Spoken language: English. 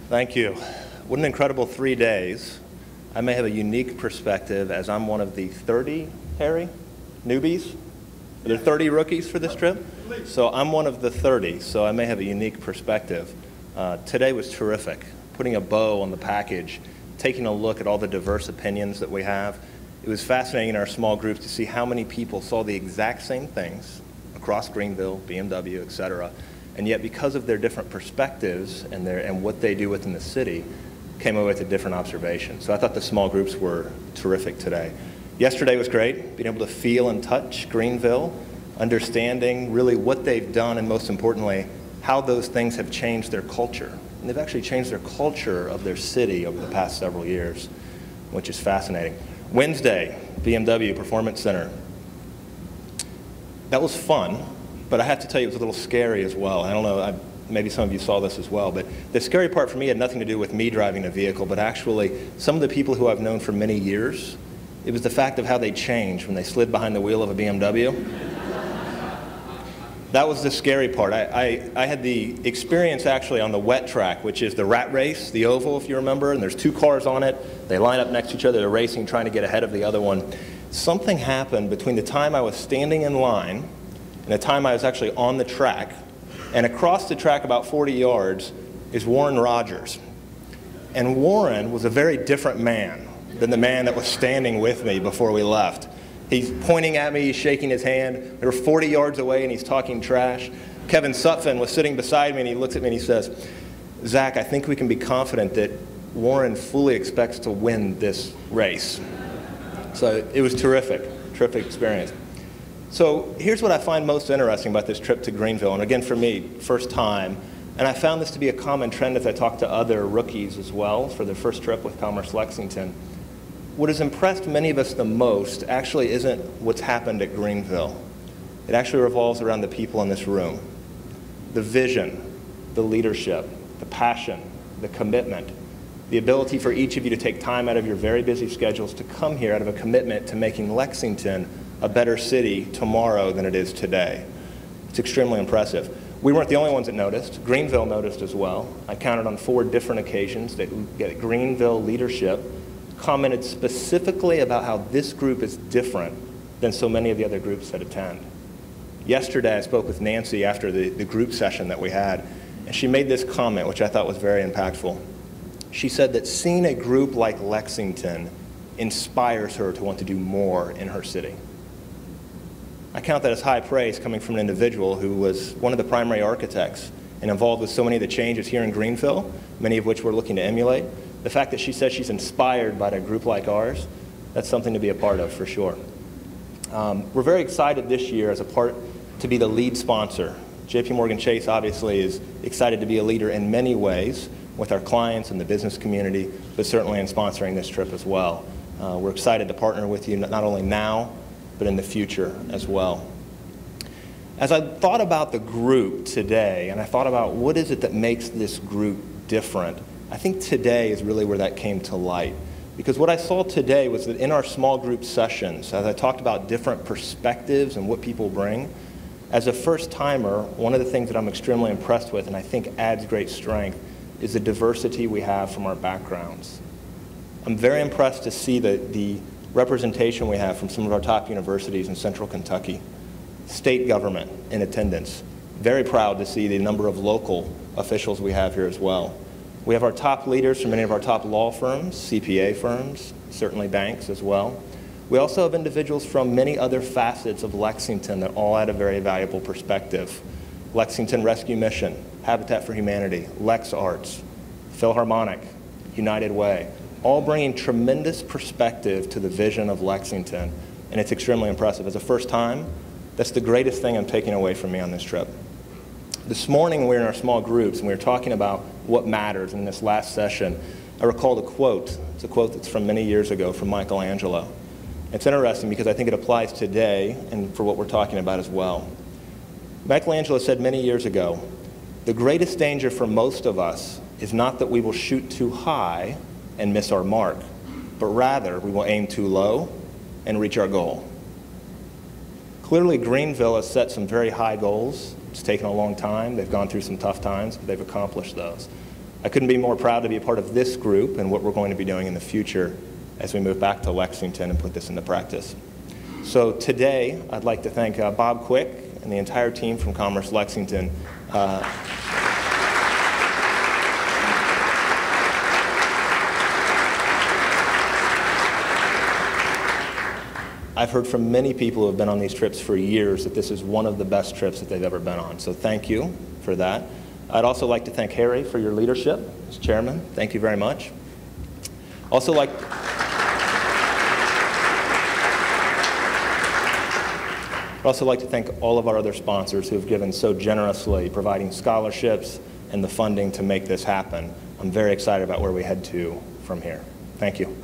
Thank you. What an incredible 3 days. I may have a unique perspective as I'm one of the 30, Harry, newbies. Are there 30 rookies for this trip? So I'm one of the 30, so I may have a unique perspective. Today was terrific. Putting a bow on the package, taking a look at all the diverse opinions that we have. It was fascinating in our small groups to see how many people saw the exact same things across Greenville, BMW, et cetera, and yet because of their different perspectives and what they do within the city, came away with a different observation. So I thought the small groups were terrific today. Yesterday was great, being able to feel and touch Greenville, understanding really what they've done, and most importantly, how those things have changed their culture. And they've actually changed their culture of their city over the past several years, which is fascinating. Wednesday, BMW Performance Center. That was fun, but I have to tell you it was a little scary as well. I don't know, maybe some of you saw this as well, but the scary part for me had nothing to do with me driving a vehicle, but actually some of the people who I've known for many years, it was the fact of how they changed when they slid behind the wheel of a BMW. That was the scary part. I had the experience actually on the wet track, which is the rat race, the oval if you remember, and there's two cars on it. They line up next to each other, they're racing, trying to get ahead of the other one. Something happened between the time I was standing in line and the time I was actually on the track, and across the track about 40 yards is Warren Rogers. And Warren was a very different man than the man that was standing with me before we left. He's pointing at me, he's shaking his hand. We were 40 yards away and he's talking trash. Kevin Sutphin was sitting beside me and he looks at me and he says, "Zach, I think we can be confident that Warren fully expects to win this race." So it was terrific, terrific experience. So here's what I find most interesting about this trip to Greenville, and again for me, first time, and I found this to be a common trend as I talked to other rookies as well for their first trip with Commerce Lexington. What has impressed many of us the most actually isn't what's happened at Greenville. It actually revolves around the people in this room. The vision, the leadership, the passion, the commitment, the ability for each of you to take time out of your very busy schedules to come here out of a commitment to making Lexington a better city tomorrow than it is today. It's extremely impressive. We weren't the only ones that noticed. Greenville noticed as well. I counted on 4 different occasions that Greenville leadership commented specifically about how this group is different than so many of the other groups that attend. Yesterday I spoke with Nancy after the group session that we had, and she made this comment which I thought was very impactful. She said that seeing a group like Lexington inspires her to want to do more in her city. I count that as high praise coming from an individual who was one of the primary architects and involved with so many of the changes here in Greenville, many of which we're looking to emulate. The fact that she says she's inspired by a group like ours, that's something to be a part of for sure. We're very excited this year as a part to be the lead sponsor. JP Morgan Chase obviously is excited to be a leader in many ways with our clients and the business community, but certainly in sponsoring this trip as well. We're excited to partner with you not only now, but in the future as well. As I thought about the group today, and I thought about what is it that makes this group different, I think today is really where that came to light. Because what I saw today was that in our small group sessions, as I talked about different perspectives and what people bring, as a first-timer, one of the things that I'm extremely impressed with and I think adds great strength is the diversity we have from our backgrounds. I'm very impressed to see the representation we have from some of our top universities in Central Kentucky. State government in attendance. Very proud to see the number of local officials we have here as well. We have our top leaders from many of our top law firms, CPA firms, certainly banks as well. We also have individuals from many other facets of Lexington that all add a very valuable perspective. Lexington Rescue Mission, Habitat for Humanity, Lex Arts, Philharmonic, United Way, all bringing tremendous perspective to the vision of Lexington, and it's extremely impressive. As a first time, that's the greatest thing I'm taking away from me on this trip. This morning we were in our small groups and we were talking about what matters in this last session. I recalled a quote. It's a quote that's from many years ago from Michelangelo. It's interesting because I think it applies today and for what we're talking about as well. Michelangelo said many years ago, "The greatest danger for most of us is not that we will shoot too high and miss our mark, but rather we will aim too low and reach our goal." Clearly Greenville has set some very high goals. It's taken a long time. They've gone through some tough times, but they've accomplished those. I couldn't be more proud to be a part of this group and what we're going to be doing in the future as we move back to Lexington and put this into practice. So today, I'd like to thank Bob Quick and the entire team from Commerce Lexington. I've heard from many people who have been on these trips for years that this is one of the best trips that they've ever been on. So thank you for that. I'd also like to thank Harry for your leadership as chairman. Thank you very much. Also like I'd also like to thank all of our other sponsors who have given so generously, providing scholarships and the funding to make this happen. I'm very excited about where we head to from here. Thank you.